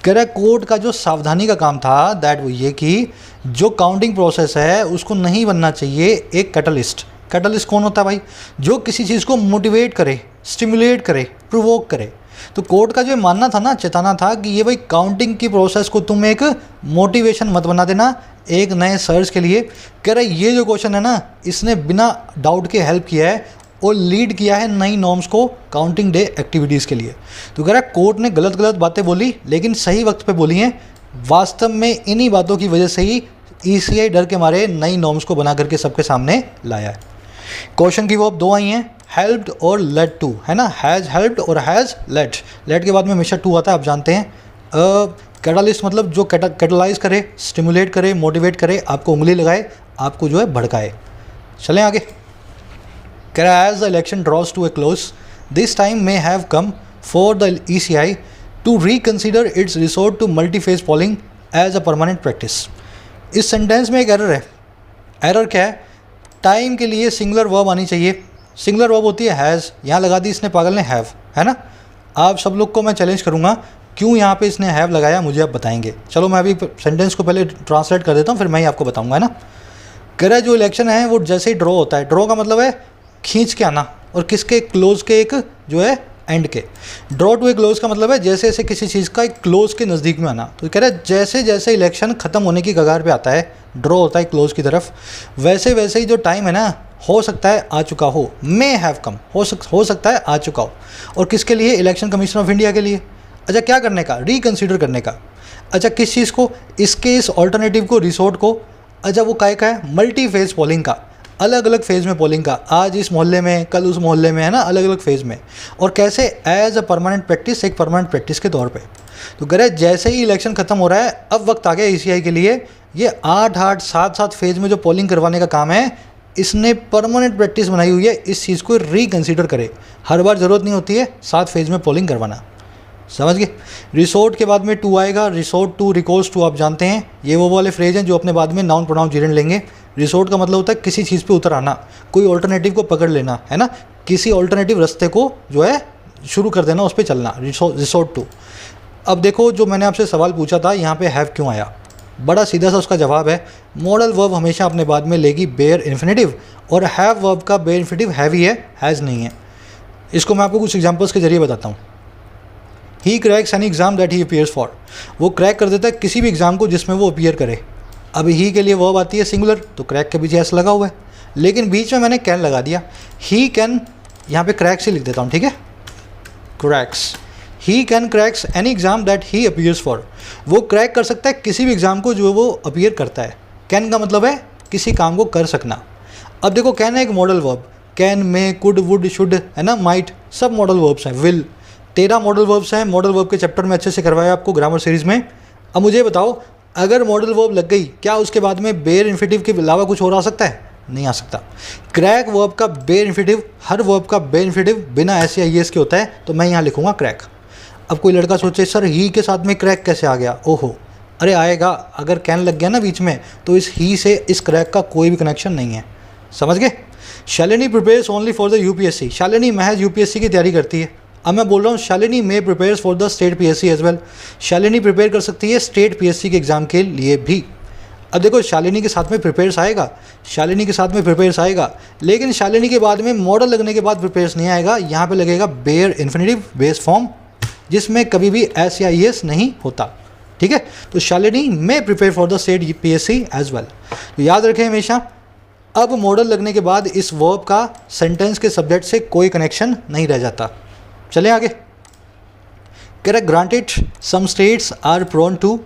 कह रहा कोर्ट का जो सावधानी का काम था दैट वो ये कि जो काउंटिंग प्रोसेस है उसको नहीं बनना चाहिए एक कैटलिस्ट। कैटलिस्ट कौन होता है भाई? जो किसी चीज़ को मोटिवेट करे, स्टिमुलेट करे, प्रोवोक करे। तो कोर्ट का जो मानना था ना, चेताना था कि ये भाई काउंटिंग की प्रोसेस को तुम एक मोटिवेशन मत बना देना एक नए सर्च के लिए। कह रहा ये जो क्वेश्चन है ना, इसने बिना डाउट के हेल्प किया है और लीड किया है नई नॉर्म्स को काउंटिंग डे एक्टिविटीज़ के लिए। तो कह रहा कोर्ट ने गलत गलत बातें बोली लेकिन सही वक्त पे बोली हैं। वास्तव में इन्हीं बातों की वजह से ही ECI डर के मारे नई नॉर्म्स को बना करके सबके सामने लाया है। क्वेश्चन की वो अब दो आई हैं, हेल्प्ड और लेड टू, है ना। हैज़ हेल्प्ड और हैज़ लेड। लेड के बाद में हमेशा टू आता है, आप जानते हैं। कैटलिस्ट मतलब जो कैटलाइज करे, स्टिमुलेट करे, मोटिवेट करे, आपको उंगली लगाए, आपको जो है भड़काए। चलें आगे। कह रहा है as the election draws to a close this time may have come for the ECI to reconsider its resort to multi phase polling as a permanent practice. इस सेंटेंस में एक एरर है। एरर क्या है? टाइम के लिए सिंगुलर वर्ब आनी चाहिए। सिंगुलर वर्ब होती है हैज़, यहाँ लगा दी इसने पागल ने हैव, है ना। आप सब लोग को मैं चैलेंज करूँगा क्यों यहाँ पे इसने हैव लगाया, मुझे आप बताएंगे। चलो मैं अभी सेंटेंस को पहले ट्रांसलेट कर देता हूँ, फिर मैं ही आपको बताऊँगा, है ना। कह रहा है जो इलेक्शन है वो जैसे ही ड्रॉ होता है, ड्रॉ का मतलब है खींच के आना, और किसके? क्लोज के एक जो है एंड के। ड्रॉ टू ए क्लोज का मतलब है जैसे जैसे किसी चीज़ का एक क्लोज के नज़दीक में आना। तो कह रहा है जैसे जैसे इलेक्शन ख़त्म होने की कगार पे आता है, ड्रॉ होता है क्लोज की तरफ, वैसे वैसे ही जो टाइम है ना, हो सकता है आ चुका हो, मे हैव कम, हो सकता है आ चुका हो। और किसके लिए? इलेक्शन कमीशन ऑफ इंडिया के लिए। अच्छा क्या करने का? रिकन्सिडर करने का। अच्छा किस चीज़ को? इसके इस ऑल्टरनेटिव को, रिसोर्ट को। अच्छा वो काय का है? मल्टी फेज पोलिंग का, अलग अलग फेज़ में पोलिंग का। आज इस मोहल्ले में, कल उस मोहल्ले में, है ना, अलग अलग फेज़ में। और कैसे? एज अ परमानेंट प्रैक्टिस, एक परमानेंट प्रैक्टिस के तौर पे। तो कह रहे जैसे ही इलेक्शन खत्म हो रहा है, अब वक्त आ गया ECI के लिए ये 8-8, 7-7 फेज़ में जो पोलिंग करवाने का काम है, इसने परमानेंट प्रैक्टिस बनाई हुई है। इस चीज़ को रिकन्सिडर करे। हर बार ज़रूरत नहीं होती है 7 फेज़ में पोलिंग करवाना, समझ गए। रिसोर्ट के बाद में टू आएगा, रिसोर्ट टू, रिकोर्स टू, आप जानते हैं ये वो वाले फ्रेज हैं जो अपने बाद में नाउन प्रोनाउन जीरेंड लेंगे। रिसोर्ट का मतलब होता है किसी चीज़ पे उतर आना, कोई ऑल्टरनेटिव को पकड़ लेना, है ना, किसी ऑल्टरनेटिव रास्ते को जो है शुरू कर देना, उस पर चलना, रिसोर्ट टू। अब देखो जो मैंने आपसे सवाल पूछा था यहाँ पे हैव क्यों आया, बड़ा सीधा सा उसका जवाब है मॉडल वर्ब हमेशा अपने बाद में लेगी बेयर इन्फिनेटिव, और हैव वर्ब का बेयर इन्फिनेटिव हैव ही है, हैज़ नहीं है। इसको मैं आपको कुछ एग्जांपल्स के जरिए बताता हूँ। He cracks any exam that he appears for, वो क्रैक कर देता है किसी भी एग्जाम को जिसमें वो अपीयर करे। अब ही के लिए वर्ब आती है सिंगुलर, तो क्रैक के पीछे एस लगा हुआ है, लेकिन बीच में मैंने कैन लगा दिया। ही कैन, यहाँ पे क्रैक्स ही लिख देता हूँ, ठीक है, cracks. He can cracks any exam that he appears for, वो क्रैक कर सकता है किसी भी एग्जाम को जो वो अपीयर करता है। कैन का मतलब है किसी काम को कर सकना। अब देखो कैन है एक modal verb, can, may, could, would, should, है ना, माइट, सब मॉडल वर्ब्स हैं। विल, 13 मॉडल वर्ब्स हैं। मॉडल वर्ब के चैप्टर में अच्छे से करवाया आपको ग्रामर सीरीज़ में। अब मुझे बताओ अगर मॉडल वर्ब लग गई, क्या उसके बाद में बेयर इन्फिनेटिव के अलावा कुछ और आ सकता है? नहीं आ सकता। क्रैक वर्ब का बेयर इन्फिनेटिव, हर वर्ब का बेयर इन्फिनेटिव बिना ऐसे IES के होता है, तो मैं यहाँ लिखूँगा क्रैक। अब कोई लड़का सोचे सर ही के साथ में क्रैक कैसे आ गया? ओहो, अरे आएगा, अगर कैन लग गया ना बीच में तो इस ही से इस क्रैक का कोई भी कनेक्शन नहीं है, समझ गए। Shalini prepares only for the UPSC, Shalini महज UPSC की तैयारी करती है। अब मैं बोल रहा हूँ Shalini may prepares for the state PSC as well, Shalini prepare कर सकती है स्टेट PSC के एग्ज़ाम के लिए भी। अब देखो शालिनी के साथ में प्रिपेयर्स आएगा, शालिनी के साथ में प्रिपेयर्स आएगा, लेकिन शालिनी के बाद में मॉडल लगने के बाद प्रिपेयर्स नहीं आएगा, यहाँ पे लगेगा बेयर इन्फिनेटिव बेस फॉर्म, जिसमें कभी भी एस या IES नहीं होता, ठीक है। तो Shalini may prepare for the state PSC as well. तो याद रखें हमेशा, अब मॉडल लगने के बाद इस वर्ब का सेंटेंस के सब्जेक्ट से कोई कनेक्शन नहीं रह जाता। चले आगे। कह रहा granted some states are prone to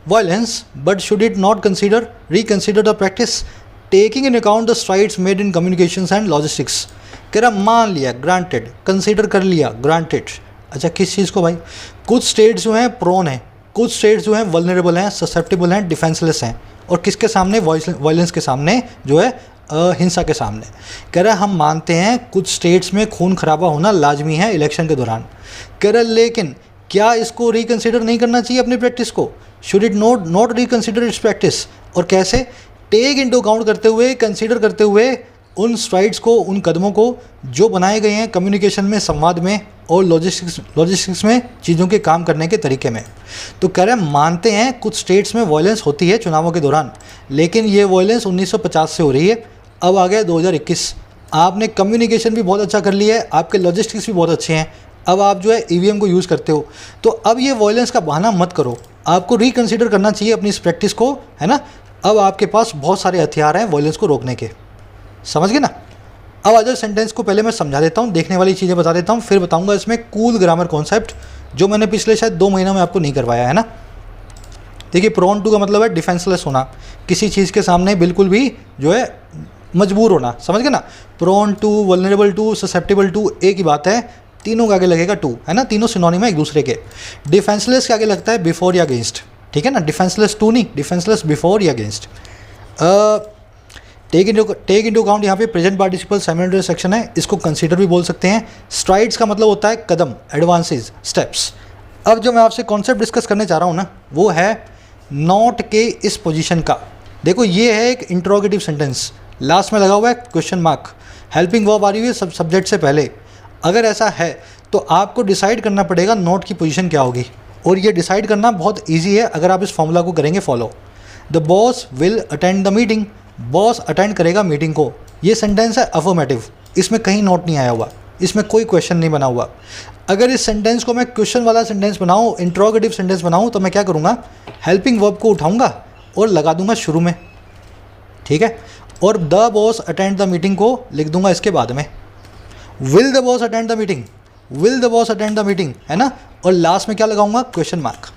violence but should it not reconsider the practice taking in account the strides made in communications and logistics. कह रहा मान लिया, ग्रांटेड, कंसीडर कर लिया, ग्रांटेड। अच्छा किस चीज़ को भाई? कुछ स्टेट्स जो हैं प्रोन है, कुछ स्टेट्स जो हैं वल्नरेबल हैं, ससेप्टेबल हैं, डिफेंसलेस हैं, और किसके सामने, वायलेंस के सामने, जो है हिंसा के सामने। कह रहा है हम मानते हैं कुछ स्टेट्स में खून खराबा होना लाजमी है इलेक्शन के दौरान। कह रहा है लेकिन क्या इसको रिकन्सिडर नहीं करना चाहिए अपनी प्रैक्टिस को? Should it not reconsider it's practice? और कैसे? टेक इनटू अकाउंट करते हुए, कंसीडर करते हुए उन स्ट्राइड्स को, उन कदमों को जो बनाए गए हैं कम्युनिकेशन में, संवाद में और लॉजिस्टिक्स में, चीज़ों के काम करने के तरीके में। तो कह रहे हैं मानते हैं कुछ स्टेट्स में वायलेंस होती है चुनावों के दौरान, लेकिन ये वायलेंस 1950 से हो रही है, अब आ गया 2021। आपने कम्युनिकेशन भी बहुत अच्छा कर लिया है, आपके लॉजिस्टिक्स भी बहुत अच्छे हैं, अब आप जो है ईवीएम को यूज़ करते हो, तो अब ये वायलेंस का बहाना मत करो, आपको रिकन्सिडर करना चाहिए अपनी इस प्रैक्टिस को, है ना। अब आपके पास बहुत सारे हथियार हैं वायलेंस को रोकने के, समझ गए ना। अब आ जाओ सेंटेंस को पहले मैं समझा देता हूँ, देखने वाली चीज़ें बता देता हूँ, फिर बताऊँगा इसमें कूल ग्रामर कॉन्सेप्ट जो मैंने पिछले शायद 2 महीनों में आपको नहीं करवाया है ना। देखिए प्रोन टू का मतलब है डिफेंसलेस होना, किसी चीज़ के सामने बिल्कुल भी जो है मजबूर होना, समझ गए ना। Prone to, vulnerable to, susceptible to एक ही बात है, तीनों के आगे लगेगा टू, है ना, तीनों सिनोनिम है एक दूसरे के। डिफेंसलेस के आगे लगता है बिफोर या अगेंस्ट, ठीक है ना, डिफेंसलेस टू नहीं, डिफेंसलेस बिफोर या अगेंस्ट। टेक इनटू अकाउंट यहाँ पे प्रेजेंट पार्टिसिपल सेमेंटरी सेक्शन है, इसको कंसीडर भी बोल सकते हैं। स्ट्राइड्स का मतलब होता है कदम, एडवांसेस, स्टेप्स। अब जो मैं आपसे कॉन्सेप्ट डिस्कस करने चाह रहा हूँ ना, वो है नॉट के इस पोजीशन का। देखो ये है एक इंट्रोगेटिव सेंटेंस, लास्ट में लगा हुआ है क्वेश्चन मार्क, हेल्पिंग वर्ब आ रही है सब्जेक्ट से पहले। अगर ऐसा है तो आपको डिसाइड करना पड़ेगा नॉट की पोजीशन क्या होगी, और ये डिसाइड करना बहुत ईजी है अगर आप इस फॉर्मूला को करेंगे follow. The boss will attend the meeting, boss attend करेगा मीटिंग को। ये सेंटेंस है अफर्मेटिव, इसमें कहीं नोट नहीं आया हुआ, इसमें कोई क्वेश्चन नहीं बना हुआ। अगर इस सेंटेंस को मैं क्वेश्चन वाला सेंटेंस बनाऊँ, इंट्रोगेटिव सेंटेंस बनाऊँ, तो मैं क्या करूँगा, हेल्पिंग वर्ब को उठाऊँगा और लगा दूँगा शुरू में, ठीक है, और the boss attend the meeting को लिख दूँगा इसके बाद में। Will the boss attend the meeting, will the boss attend the meeting, है ना, और लास्ट में क्या लगाऊंगा, क्वेश्चन मार्क।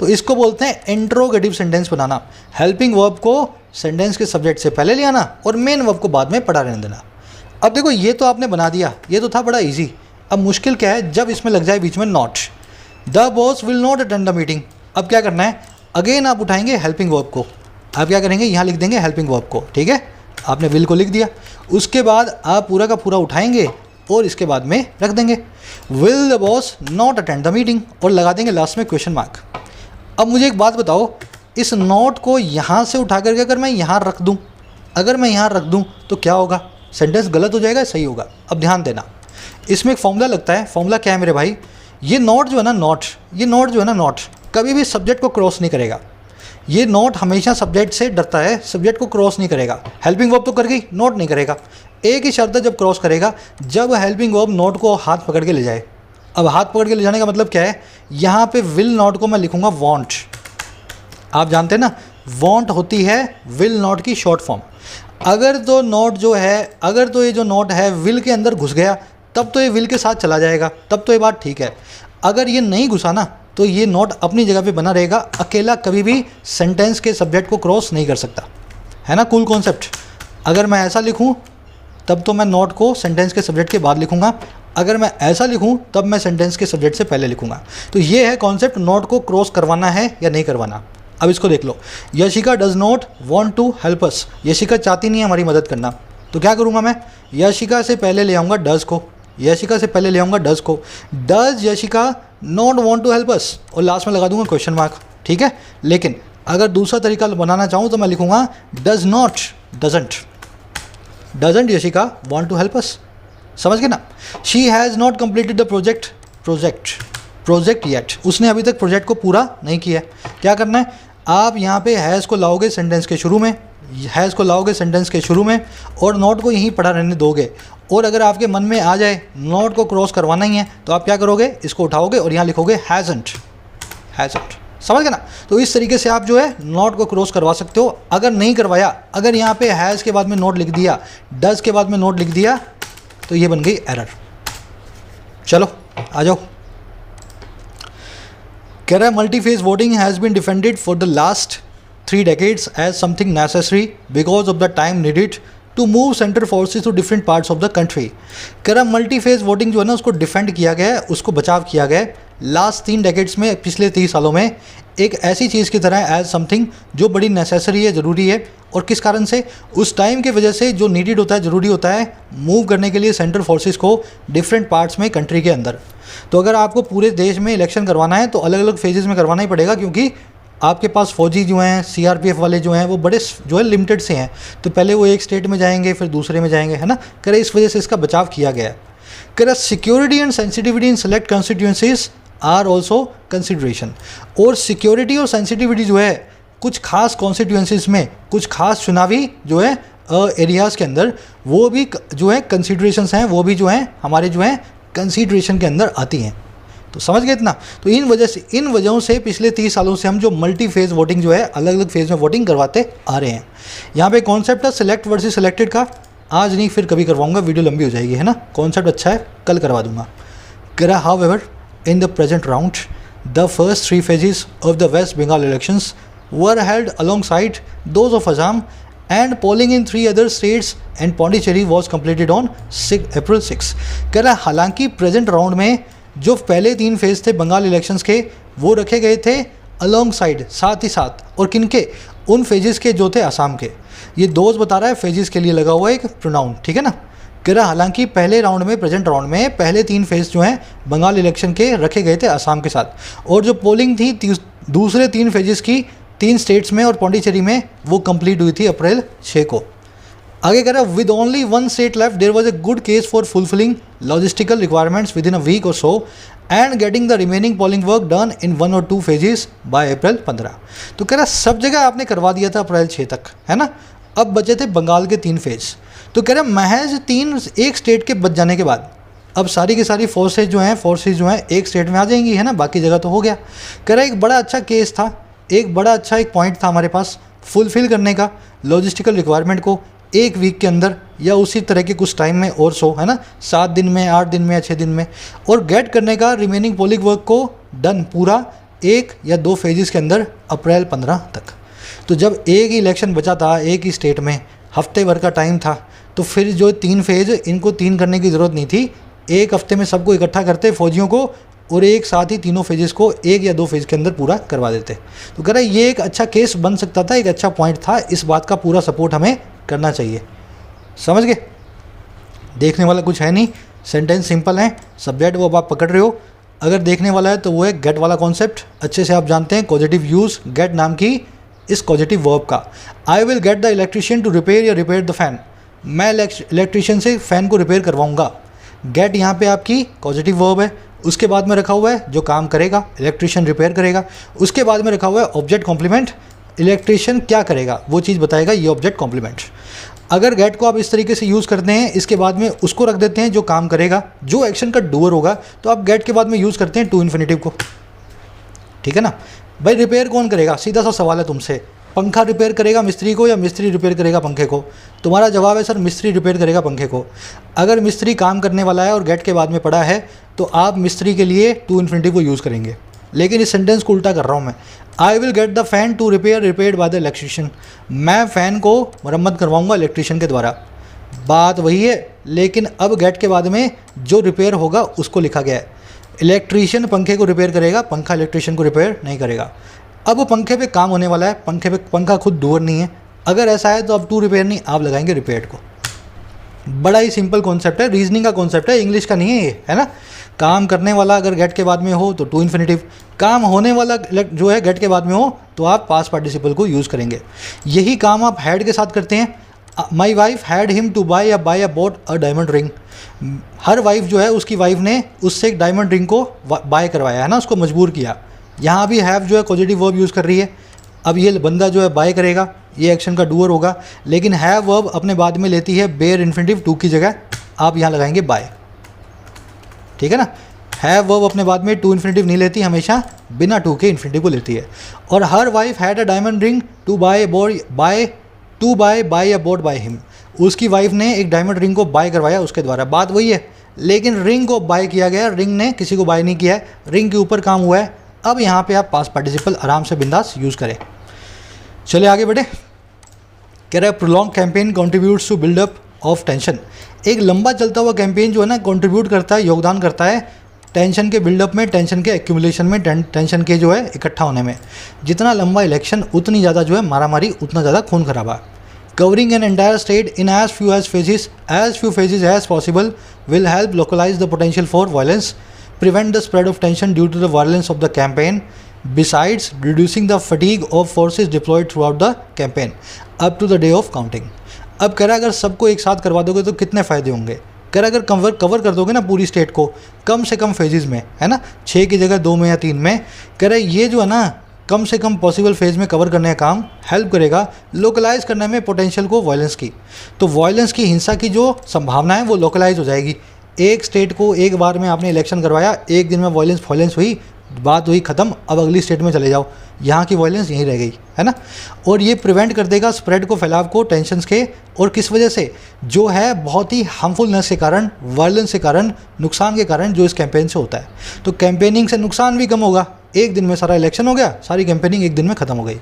तो इसको बोलते हैं इंट्रोगेटिव सेंटेंस बनाना। हेल्पिंग वर्ब को सेंटेंस के सब्जेक्ट से पहले ले आना और मेन वर्ब को बाद में पढ़ा रहने देना। अब देखो ये तो आपने बना दिया, ये तो था बड़ा इजी। अब मुश्किल क्या है, जब इसमें लग जाए बीच में not, the boss will not attend the meeting. अब क्या करना है, अगेन आप उठाएंगे हेल्पिंग वर्ब को, आप क्या करेंगे, यहाँ लिख देंगे हेल्पिंग वर्ब को, ठीक है, आपने विल को लिख दिया। उसके बाद आप पूरा का पूरा उठाएंगे और इसके बाद में रख देंगे will the boss not attend the meeting और लगा देंगे लास्ट में क्वेश्चन मार्क। अब मुझे एक बात बताओ, इस नॉट को यहाँ से उठा करके अगर मैं यहाँ रख दूँ, अगर मैं यहाँ रख दूँ तो क्या होगा, सेंटेंस गलत हो जाएगा, सही होगा। अब ध्यान देना, इसमें एक फॉर्मूला लगता है। फॉर्मूला क्या है मेरे भाई, ये नॉट जो है ना, नॉट, ये नॉट जो है ना, नॉट कभी भी सब्जेक्ट को क्रॉस नहीं करेगा। ये नॉट हमेशा सब्जेक्ट से डरता है, सब्जेक्ट को क्रॉस नहीं करेगा। हेल्पिंग वर्ब तो कर गई, नॉट नहीं करेगा। एक ही शर्त है जब क्रॉस करेगा, जब हेल्पिंग वर्ब नॉट को हाथ पकड़ के ले जाए। अब हाथ पकड़ के ले जाने का मतलब क्या है, यहाँ पे विल नॉट को मैं लिखूंगा वांट। आप जानते हैं ना, वांट होती है विल नॉट की शॉर्ट फॉर्म। अगर तो नॉट जो है, अगर तो ये जो नॉट है विल के अंदर घुस गया, तब तो ये विल के साथ चला जाएगा, तब तो ये बात ठीक है। अगर ये नहीं घुसा ना, तो ये नॉट अपनी जगह पे बना रहेगा, अकेला कभी भी सेंटेंस के सब्जेक्ट को क्रॉस नहीं कर सकता, है ना, कूल कॉन्सेप्ट। अगर मैं ऐसा लिखूं तब तो मैं नॉट को सेंटेंस के सब्जेक्ट के बाद लिखूंगा, अगर मैं ऐसा लिखूं तब मैं सेंटेंस के सब्जेक्ट से पहले लिखूंगा। तो ये है कॉन्सेप्ट, नॉट को क्रॉस करवाना है या नहीं करवाना। अब इसको देख लो, Yashika does not want to help us, Yashika चाहती नहीं है हमारी मदद करना, तो क्या करूँगा मैं, यशिका से पहले ले आऊँगा डज को, यशिका से पहले ले आऊँगा डज को, does Yashika not want to help us और लास्ट में लगा दूंगा क्वेश्चन मार्क, ठीक है। लेकिन अगर दूसरा तरीका बनाना चाहूँ तो मैं लिखूँगा does not, doesn't Yashika want to help us, समझ गए ना। She has not completed the project yet, उसने अभी तक प्रोजेक्ट को पूरा नहीं किया। क्या करना है, आप यहाँ पे हैज़ को लाओगे सेंटेंस के शुरू में, हैज़ को लाओगे सेंटेंस के शुरू में और नॉट को यहीं पड़ा रहने दोगे। और अगर आपके मन में आ जाए नॉट को क्रॉस करवाना ही है, तो आप क्या करोगे, इसको उठाओगे और यहाँ लिखोगे हैज़न्ट, समझ गए ना। तो इस तरीके से आप जो है नॉट को क्रॉस करवा सकते हो। अगर नहीं करवाया, अगर यहाँ पे हैज़ के बाद में नॉट लिख दिया, डज के बाद में नॉट लिख दिया, तो ये बन गई एरर। चलो आ जाओ, कह रहा है multiphase voting has been defended for the last 3 decades as something necessary because of the time needed to move centre forces to different parts of the country. कह रहा मल्टी फेज वोटिंग जो है ना, उसको डिफेंड किया गया है, उसको बचाव किया गया है लास्ट 3 decades में, पिछले 30 सालों में, एक ऐसी चीज़ की तरह एज समथिंग जो बड़ी नेसेसरी है, ज़रूरी है। और किस कारण से? उस टाइम की वजह से जो नीडेड होता है, ज़रूरी होता है मूव करने के लिए सेंट्रल फोर्सेस को डिफरेंट पार्ट्स में कंट्री के अंदर। तो अगर आपको पूरे देश में इलेक्शन करवाना है तो अलग अलग फेजेस में करवाना ही पड़ेगा, क्योंकि आपके पास फौजी जो हैं, सीआरपीएफ वाले जो हैं, वो बड़े जो है लिमिटेड से हैं। तो पहले वो एक स्टेट में जाएंगे, फिर दूसरे में जाएंगे, है ना। कह रहे इस वजह से इसका बचाव किया गया है। कह रहे security and sensitivity in select constituencies are also consideration. और सिक्योरिटी और सेंसिटिविटी जो है कुछ खास कॉन्स्टिट्यूंसीज में, कुछ खास चुनावी जो है एरियाज़ के अंदर, वो भी जो है कंसिडरेशंस हैं, वो भी जो हैं हमारे जो हैं कंसिडरेशन के अंदर आती हैं। तो समझ गए इतना। तो इन वजहों से पिछले 30 सालों से हम जो मल्टी फेज़ वोटिंग जो है, अलग अलग फेज़ में वोटिंग करवाते आ रहे हैं। यहाँ पे कॉन्सेप्ट है सिलेक्ट वर्सेस सिलेक्टेड का, आज नहीं फिर कभी करवाऊंगा, वीडियो लंबी हो जाएगी, है ना। कॉन्सेप्ट अच्छा है, कल करवा दूंगा। करा however in the present round the first 3 phases of the West Bengal elections were held alongside those of Assam, and polling in 3 other states and Pondicherry was completed on April 6। कह रहा है हालांकि प्रेजेंट राउंड में जो पहले 3 फेज़ थे बंगाल इलेक्शंस के, वो रखे गए थे अलॉन्ग साइड, साथ ही साथ, और किनके? उन फेजेस के जो थे आसाम के। ये दोज बता रहा है, फेजेस के लिए लगा हुआ है एक प्रोनाउन, ठीक है ना। कह रहा हालांकि पहले राउंड में, प्रेजेंट राउंड में पहले 3 फेज़ जो हैं बंगाल इलेक्शन के रखे गए थे आसाम के साथ, और जो पोलिंग थी दूसरे 3 फेजेस की 3 स्टेट्स में और पौंडीचेरी में, वो कंप्लीट हुई थी अप्रैल 6 को। आगे कह रहा है with only 1 state left there was a good case for fulfilling logistical requirements within a week or so and getting the remaining polling work done in 1 or 2 phases by April 15। तो कह रहा सब जगह आपने करवा दिया था अप्रैल 6 तक, है ना। अब बचे थे बंगाल के 3 फेज़। तो कह रहा महज एक स्टेट के बच जाने के बाद अब सारी की सारी फोर्सेज जो हैं एक स्टेट में आ जाएंगी, है ना, बाकी जगह तो हो गया। कह रहा एक बड़ा अच्छा केस था, एक बड़ा अच्छा एक पॉइंट था हमारे पास फुलफ़िल करने का लॉजिस्टिकल रिक्वायरमेंट को 1 वीक के अंदर या उसी तरह के कुछ टाइम में और सो, है ना, 7 दिन में, 8 दिन में या 6 दिन में, और गेट करने का रिमेनिंग पोलिंग वर्क को डन पूरा 1 या 2 फेजेस के अंदर अप्रैल 15 तक। तो जब एक ही इलेक्शन बचा था एक ही स्टेट में, हफ्ते भर का टाइम था, तो फिर जो 3 फेज़ इनको 3 करने की ज़रूरत नहीं थी, एक हफ्ते में सबको इकट्ठा करते फौजियों को, और एक साथ ही तीनों फेजेस को 1 या 2 फेज़ के अंदर पूरा करवा देते। तो कह रहा है ये एक अच्छा केस बन सकता था, एक अच्छा पॉइंट था, इस बात का पूरा सपोर्ट हमें करना चाहिए। समझ गए? देखने वाला कुछ है नहीं, सेंटेंस सिंपल है, सब्जेक्ट वो अब आप पकड़ रहे हो। अगर देखने वाला है तो वो है गेट वाला कॉन्सेप्ट, अच्छे से आप जानते हैं, कॉजेटिव यूज़ गेट नाम की इस कॉजेटिव वर्ब का। I will get the electrician to repair या रिपेयर द फैन, मैं इलेक्ट्रिशियन से फ़ैन को रिपेयर करवाऊंगा। गेट यहाँ पे आपकी पॉजिटिव वर्ब है, उसके बाद में रखा हुआ है जो काम करेगा, इलेक्ट्रिशियन रिपेयर करेगा। उसके बाद में रखा हुआ है ऑब्जेक्ट कॉम्प्लीमेंट, इलेक्ट्रिशियन क्या करेगा वो चीज़ बताएगा, ये ऑब्जेक्ट कॉम्प्लीमेंट। अगर गेट को आप इस तरीके से यूज़ करते हैं, इसके बाद में उसको रख देते हैं जो काम करेगा, जो एक्शन का डूअर होगा, तो आप गेट के बाद में यूज़ करते हैं टू इन्फिनिटिव को, ठीक है ना। भाई रिपेयर कौन करेगा, सीधा सा सवाल है तुमसे, पंखा रिपेयर करेगा मिस्त्री को या मिस्त्री रिपेयर करेगा पंखे को? तुम्हारा जवाब है सर मिस्त्री रिपेयर करेगा पंखे को। अगर मिस्त्री काम करने वाला है और गेट के बाद में पड़ा है तो आप मिस्त्री के लिए टू इन्फिनिटिव को यूज़ करेंगे। लेकिन इस सेंटेंस को उल्टा कर रहा हूँ मैं, I will get the fan to repaired by the electrician, मैं फ़ैन को मरम्मत करवाऊँगा इलेक्ट्रिशियन के द्वारा। बात वही है, लेकिन अब गेट के बाद में जो रिपेयर होगा उसको लिखा गया है। इलेक्ट्रिशियन पंखे को रिपेयर करेगा, पंखा इलेक्ट्रिशियन को रिपेयर नहीं करेगा। अब वो पंखे पे काम होने वाला है, पंखा खुद डूअर नहीं है। अगर ऐसा है तो अब टू रिपेयर नहीं, आप लगाएंगे रिपेयर्ड को। बड़ा ही सिंपल कॉन्सेप्ट है, रीजनिंग का कॉन्सेप्ट है, इंग्लिश का नहीं है ये, है ना। काम करने वाला अगर गेट के बाद में हो तो टू इन्फिनिटिव, काम होने वाला जो है गेट के बाद में हो तो आप पास्ट पार्टिसिपल को यूज़ करेंगे। यही काम आप हैड के साथ करते हैं। My wife had him to buy a boat a diamond ring, her wife जो है उसकी वाइफ ने उससे एक डायमंड रिंग को बाय करवाया, है ना, उसको मजबूर किया। यहाँ भी हैव जो है पॉजिटिव वर्ब यूज़ कर रही है। अब ये बंदा जो है बाय करेगा, ये एक्शन का डूअर होगा, लेकिन हैव वर्ब अपने बाद में लेती है बेयर इन्फिनिटिव टू की जगह, आप यहाँ लगाएंगे बाय, ठीक है ना। हैव वर्ब अपने बाद में टू इन्फिनिटिव नहीं लेती, हमेशा बिना टू के इन्फिनिटिव को लेती है। और her wife had a diamond ring to buy a boat by him, उसकी वाइफ ने एक डायमंड रिंग को बाय करवाया उसके द्वारा। बात वही है, लेकिन रिंग को बाय किया गया, रिंग ने किसी को बाय नहीं किया है, रिंग के ऊपर काम हुआ है। अब यहाँ पे आप पास्ट पार्टिसिपल आराम से बिंदास यूज़ करें। चले आगे बढ़े। कह रहा है prolong campaign contributes to buildup of tension, एक लंबा चलता हुआ कैंपेन जो है ना कंट्रीब्यूट करता है, योगदान करता है टेंशन के बिल्डअप में, टेंशन के एक्यूमुलेशन में, टेंशन के जो है इकट्ठा होने में। जितना लंबा इलेक्शन उतनी ज़्यादा जो है मारामारी, उतना ज़्यादा खून खराबा। Covering an entire state in as few phases as possible will help localize the potential for violence, prevent the spread of tension due to the violence of the campaign, besides reducing the fatigue of forces deployed throughout the campaign up to the day of counting। अब कह रहा है अगर सबको एक साथ करवा दोगे तो कितने फ़ायदे होंगे। कह रहा है अगर कवर कर दोगे ना पूरी स्टेट को कम से कम फेजेज़ में, है ना, 6 की जगह 2 में या 3 में, कह रहा है ये जो है ना कम से कम पॉसिबल फेज़ में कवर करने का काम हेल्प करेगा लोकलाइज करने में पोटेंशियल को, वायलेंस की। तो वायलेंस की, हिंसा की जो संभावना है वो लोकलाइज हो जाएगी। एक स्टेट को एक बार में आपने इलेक्शन करवाया, एक दिन में वायलेंस हुई, बात हुई ख़त्म, अब अगली स्टेट में चले जाओ, यहाँ की वायलेंस यहीं रह गई, है ना। और ये प्रिवेंट कर देगा स्प्रेड को, फैलाव को टेंशन्स के। और किस वजह से, जो है बहुत ही हार्मफुलनेस के कारण, वायलेंस के कारण, नुकसान के कारण जो इस कैंपेन से होता है। तो कैंपेनिंग से नुकसान भी कम होगा, एक दिन में सारा इलेक्शन हो गया, सारी कैंपेनिंग एक दिन में ख़त्म हो गई।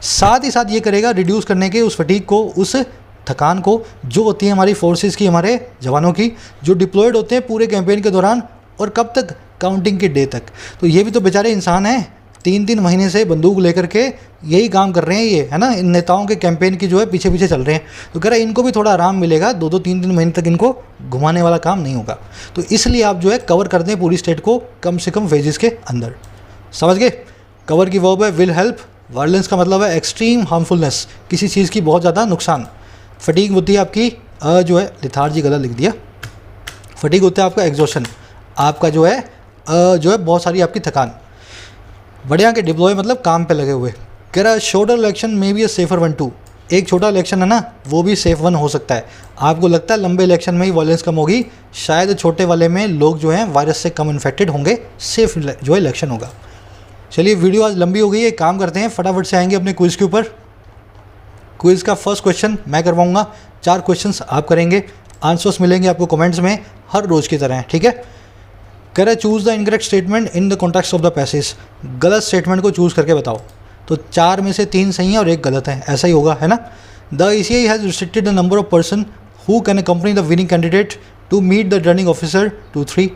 साथ ही साथ ये करेगा रिड्यूस करने के उस फटीग को, उस थकान को जो होती है हमारी फोर्सेस की, हमारे जवानों की, जो डिप्लॉयड होते हैं पूरे कैंपेन के दौरान और कब तक, काउंटिंग के डे तक। तो ये भी तो बेचारे इंसान हैं, 3-3 महीने से बंदूक लेकर के यही काम कर रहे हैं ये, है ना, इन नेताओं के कैंपेन की जो है पीछे पीछे चल रहे हैं। तो कह रहा है इनको भी थोड़ा आराम मिलेगा, 2-2, 3-3 महीने तक इनको घुमाने वाला काम नहीं होगा। तो इसलिए आप जो है कवर कर दें पूरी स्टेट को कम से कम फेजेस के अंदर। समझ गए। कवर की वर्ब है विल हेल्प, वायलेंस का मतलब है एक्सट्रीम हार्मफुलनेस, किसी चीज़ की बहुत ज़्यादा नुकसान। फटीग होती है आपकी जो है लिथार्जी, गलत लिख दिया, फटीग होता है आपका एग्जॉशन, आपका जो है बहुत सारी आपकी थकान। बढ़िया के डिप्लॉय मतलब काम पे लगे हुए। कह रहा है शॉर्टर इलेक्शन में भी सेफर वन टू, एक छोटा इलेक्शन है ना वो भी सेफ वन हो सकता है। आपको लगता है लंबे इलेक्शन में ही वायलेंस कम होगी, शायद छोटे वाले में लोग जो हैं वायरस से कम इन्फेक्टेड होंगे, सेफ जो है इलेक्शन होगा। चलिए वीडियो आज लंबी हो गई है, काम करते हैं फटाफट से आएंगे अपने क्विज़ के ऊपर। क्विज़ का फर्स्ट क्वेश्चन मैं करवाऊँगा, 4 क्वेश्चंस आप करेंगे, आंसर्स मिलेंगे आपको कमेंट्स में हर रोज़ की तरह, ठीक है। कह रहे choose the incorrect statement in the context of the passage, गलत स्टेटमेंट को चूज़ करके बताओ। तो 4 में से 3 सही हैं और 1 गलत है, ऐसा ही होगा, है ना। The ECI has restricted the number of person who can accompany the winning candidate to meet the returning officer to 3।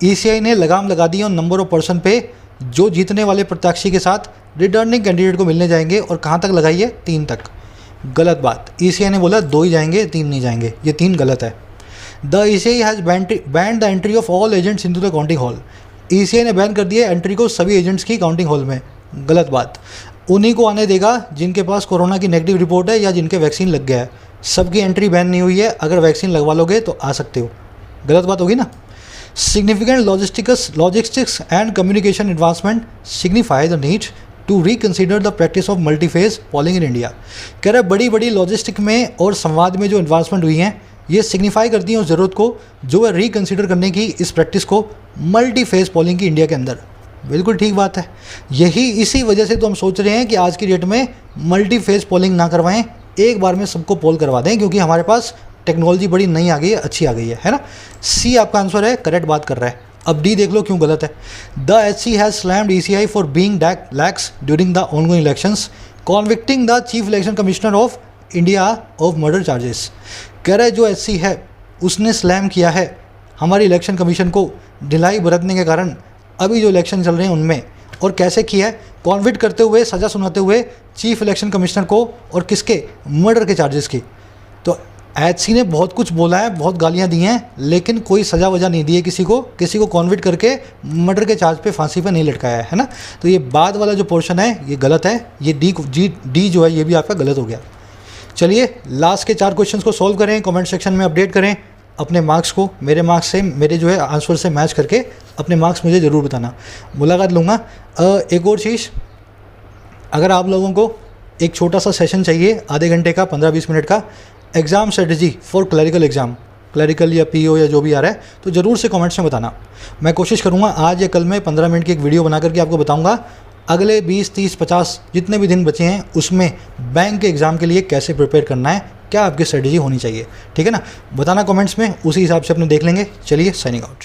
ECI ने लगाम लगा दी है नंबर ऑफ पर्सन पे जो जीतने वाले प्रत्याशी के साथ रिटर्निंग कैंडिडेट को मिलने जाएंगे, और कहाँ तक लगाई है, 3 तक। गलत बात, ECI ने बोला 2 ही जाएंगे, 3 नहीं जाएंगे, ये 3 गलत है। The ECI has band the entry of all agents into the counting hall, ECI ने बैन कर दिया एंट्री को सभी एजेंट्स की काउंटिंग हॉल में। गलत बात, उन्हीं को आने देगा जिनके पास कोरोना की नेगेटिव रिपोर्ट है या जिनके वैक्सीन लग गया है, सबकी एंट्री बैन नहीं हुई है, अगर वैक्सीन लगवा लोगे तो आ सकते हो। गलत बात होगी ना। Significant logistics and communication advancement signify the need to reconsider the practice of multiphase polling in India. कह रहे बड़ी बड़ी लॉजिस्टिक में और संवाद में जो एडवांसमेंट हुई हैं ये सिग्निफाई करती हैं उस ज़रूरत को जो है रिकन्सिडर करने की, इस प्रैक्टिस को मल्टी फेज पोलिंग की इंडिया के अंदर। बिल्कुल ठीक बात है, इसी वजह से तो हम सोच रहे हैं कि आज की डेट में मल्टी फेज पोलिंग ना करवाएं, एक बार में सबको पोल करवा दें, क्योंकि हमारे पास टेक्नोलॉजी बड़ी नई आ गई है, अच्छी आ गई है ना। सी आपका आंसर है, करेक्ट बात कर रहा है। अब डी देख लो क्यों गलत है। The HC has slammed ECI for being lax during the ongoing elections, convicting the chief election commissioner of India of murder charges. कह रहा है जो HC है उसने स्लैम किया है हमारी इलेक्शन कमीशन को ढिलाई बरतने के कारण अभी जो इलेक्शन चल रहे हैं उनमें। और कैसे किया है, कॉन्विक्ट करते हुए, सज़ा सुनाते हुए चीफ इलेक्शन कमिश्नर को, और किसके, मर्डर के चार्जेस की। तो HC ने बहुत कुछ बोला है, बहुत गालियां दी हैं, लेकिन कोई सज़ा वजह नहीं दी है किसी को कॉन्विक्ट करके मर्डर के चार्ज पे, फांसी पे नहीं लटकाया है ना। तो ये बाद वाला जो पोर्शन है ये गलत है, ये डी जो है ये भी आपका गलत हो गया। चलिए लास्ट के 4 क्वेश्चंस को सॉल्व करें, कमेंट सेक्शन में अपडेट करें अपने मार्क्स को, मेरे मार्क्स से, मेरे जो है आंसर से मैच करके अपने मार्क्स मुझे ज़रूर बताना, मुलाकात लूँगा। एक और चीज़, अगर आप लोगों को एक छोटा सा सेशन चाहिए आधे घंटे का, 15-20 मिनट का, exam strategy for clerical exam, clerical या PO या जो भी आ रहा है, तो ज़रूर से कमेंट्स में बताना। मैं कोशिश करूँगा आज या कल में 15 मिनट की एक वीडियो बना करके आपको बताऊँगा अगले 20, 30, 50 जितने भी दिन बचे हैं उसमें बैंक के एग्ज़ाम के लिए कैसे प्रिपेयर करना है, क्या आपकी स्ट्रेटजी होनी चाहिए, ठीक है ना। बताना कमेंट्स में, उसी हिसाब से अपने देख लेंगे। चलिए साइनिंग आउट।